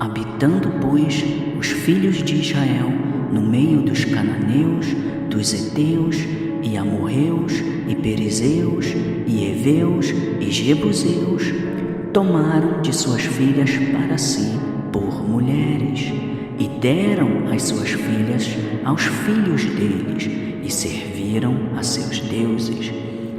Habitando, pois, os filhos de Israel no meio dos cananeus, dos heteus, e amorreus, e perizeus, e heveus, e jebuseus, tomaram de suas filhas para si por mulheres, e deram as suas filhas aos filhos deles, e serviram a seus deuses.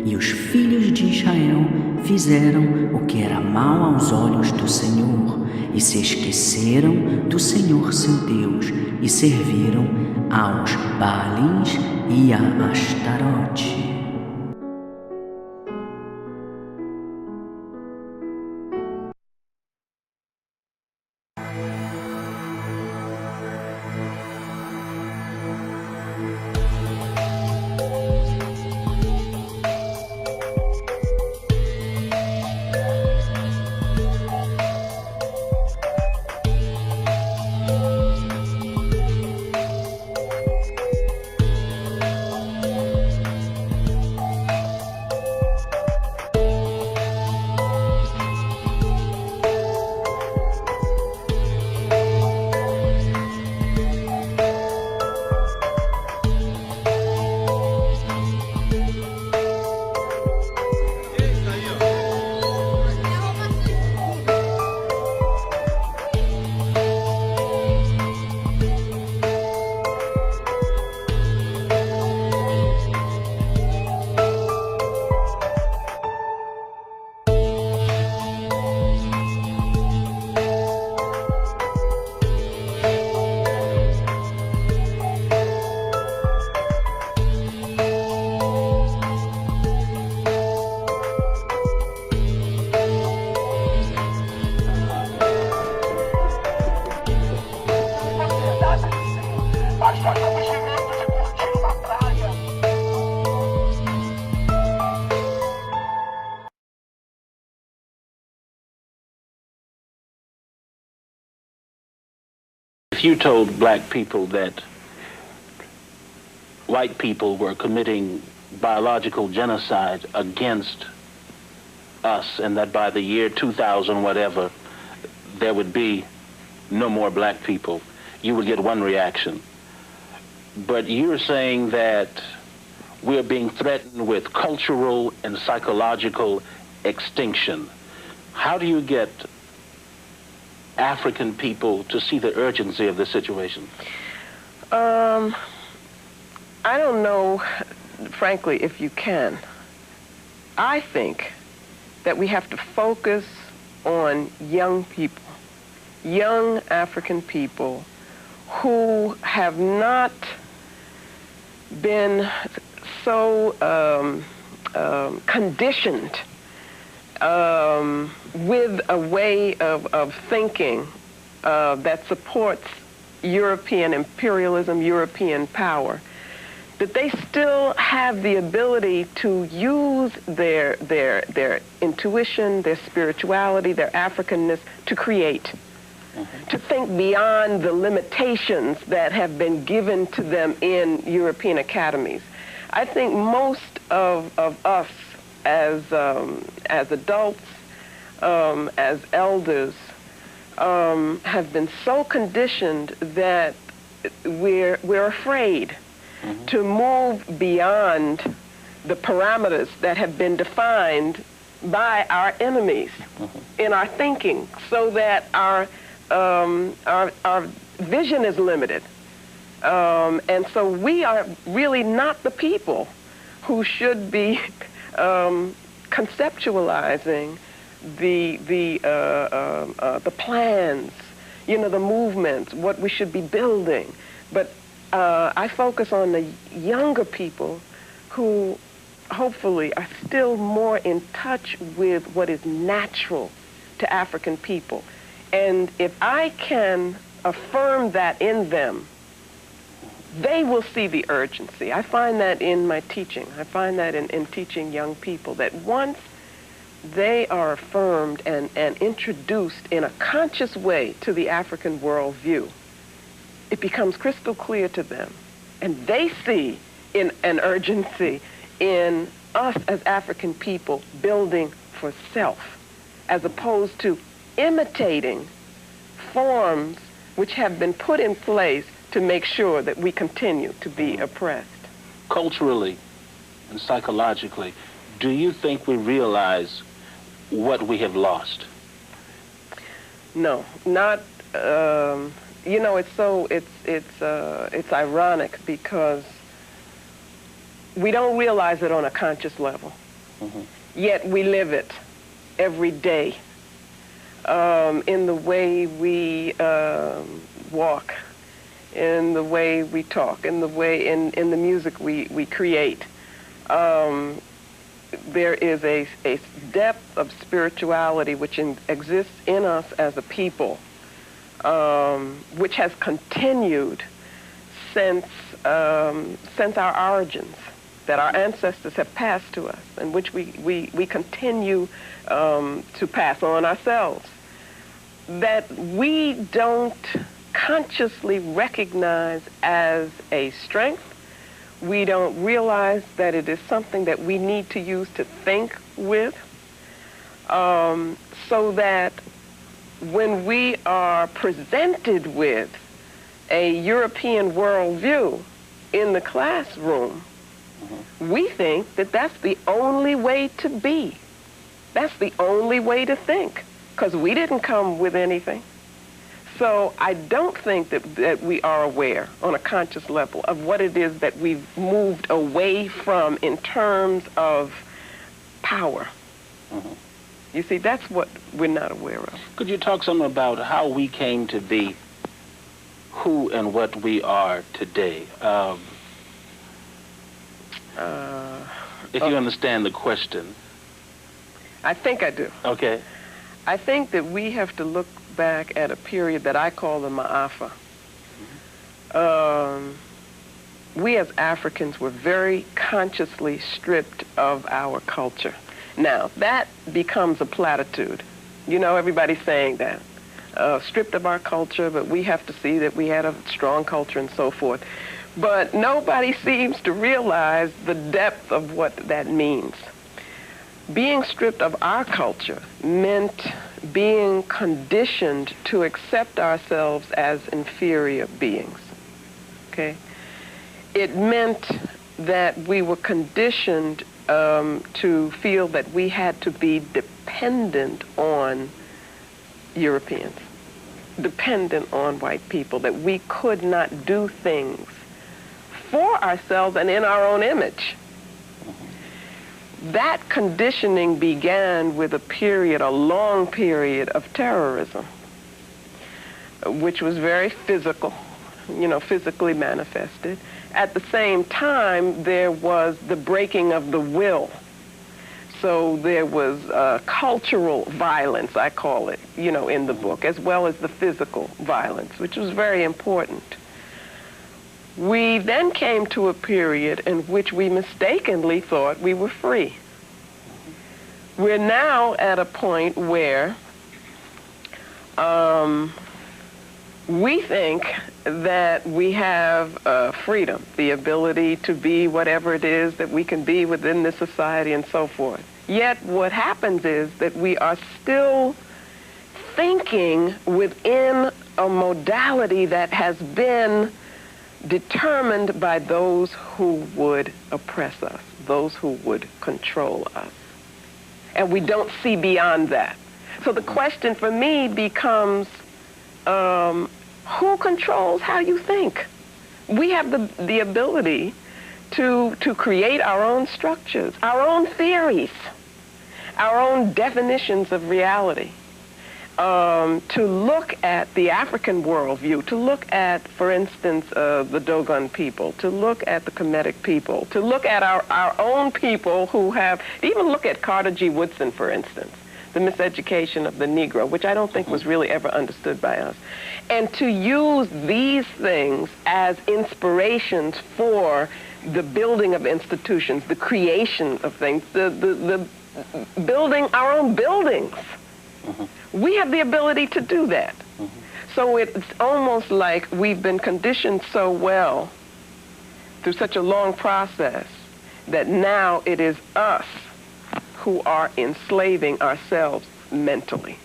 E os filhos de Israel fizeram o que era mal aos olhos do Senhor, e se esqueceram do Senhor seu Deus, e serviram aos Baalins e a Astarote. If you told black people that white people were committing biological genocide against us and that by the year 2000 whatever there would be no more black people, you would get one reaction. But you're saying that we're being threatened with cultural and psychological extinction. How do you get African people to see the urgency of this situation? I don't know, frankly, if you can. I think that we have to focus on young people, young African people who have not been so conditioned with a way of thinking that supports European imperialism, European power, that they still have the ability to use their intuition, their spirituality, their Africanness to create, to think beyond the limitations that have been given to them in European academies. I think most of us as adults, as elders, have been so conditioned that we're afraid to move beyond the parameters that have been defined by our enemies in our thinking, so that our vision is limited. And so we are really not the people who should be conceptualizing the plans, the movements, what we should be building. But I focus on the younger people who hopefully are still more in touch with what is natural to African people. And if I can affirm that in them, they will see the urgency. I find that in my teaching. I find that in teaching young people, that once they are affirmed and introduced in a conscious way to the African worldview, it becomes crystal clear to them. And they see in an urgency in us as African people building for self, as opposed to imitating forms which have been put in place to make sure that we continue to be oppressed. Culturally and psychologically, do you think we realize what we have lost? No, not. You know, it's ironic because we don't realize it on a conscious level. Yet we live it every day in the way we walk, in the way we talk, in the way in the music we create. There is a depth of spirituality which exists in us as a people, which has continued since our origins, that our ancestors have passed to us, and which we continue to pass on ourselves, that we don't consciously recognize as a strength. We don't realize that it is something that we need to use to think with, so that when we are presented with a European worldview in the classroom, we think that that's the only way to be. That's the only way to think, because we didn't come with anything. So I don't think that we are aware on a conscious level of what it is that we've moved away from in terms of power. You see, that's what we're not aware of. Could you talk some about how we came to be who and what we are today? If you understand the question. I think I do. Okay. I think that we have to look back at a period that I call the Ma'afa. We as Africans were very consciously stripped of our culture. Now, that becomes a platitude. You know, everybody's saying that. Stripped of our culture, but we have to see that we had a strong culture and so forth. But nobody seems to realize the depth of what that means. Being stripped of our culture meant being conditioned to accept ourselves as inferior beings, okay? It meant that we were conditioned to feel that we had to be dependent on Europeans, dependent on white people, that we could not do things for ourselves and in our own image. That conditioning began with a long period of terrorism, which was very physical, you know, physically manifested. At the same time, there was the breaking of the will. So there was cultural violence, I call it, you know, in the book, as well as the physical violence, which was very important. We then came to a period in which we mistakenly thought we were free. We're now at a point where we think that we have freedom, the ability to be whatever it is that we can be within this society and so forth. Yet what happens is that we are still thinking within a modality that has been determined by those who would oppress us, those who would control us. And we don't see beyond that. So the question for me becomes, who controls how you think? We have the ability to create our own structures, our own theories, our own definitions of reality. To look at the African worldview, to look at, for instance, the Dogon people, to look at the Kemetic people, to look at our own people who have, even look at Carter G. Woodson, for instance, the miseducation of the Negro, which I don't think was really ever understood by us, and to use these things as inspirations for the building of institutions, the creation of things, the building our own buildings. We have the ability to do that. So it's almost like we've been conditioned so well through such a long process that now it is us who are enslaving ourselves mentally.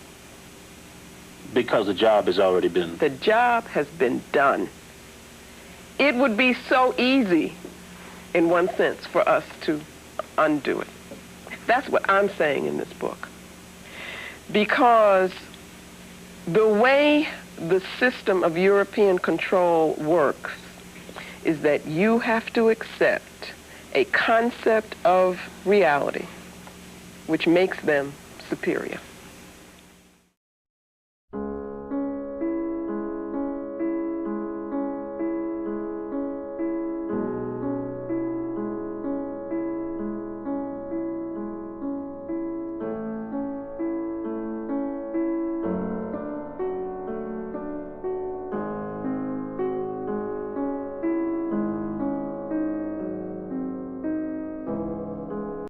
Because the job has already been. The job has been done. It would be so easy, in one sense, for us to undo it. That's what I'm saying in this book. Because the way the system of European control works is that you have to accept a concept of reality which makes them superior.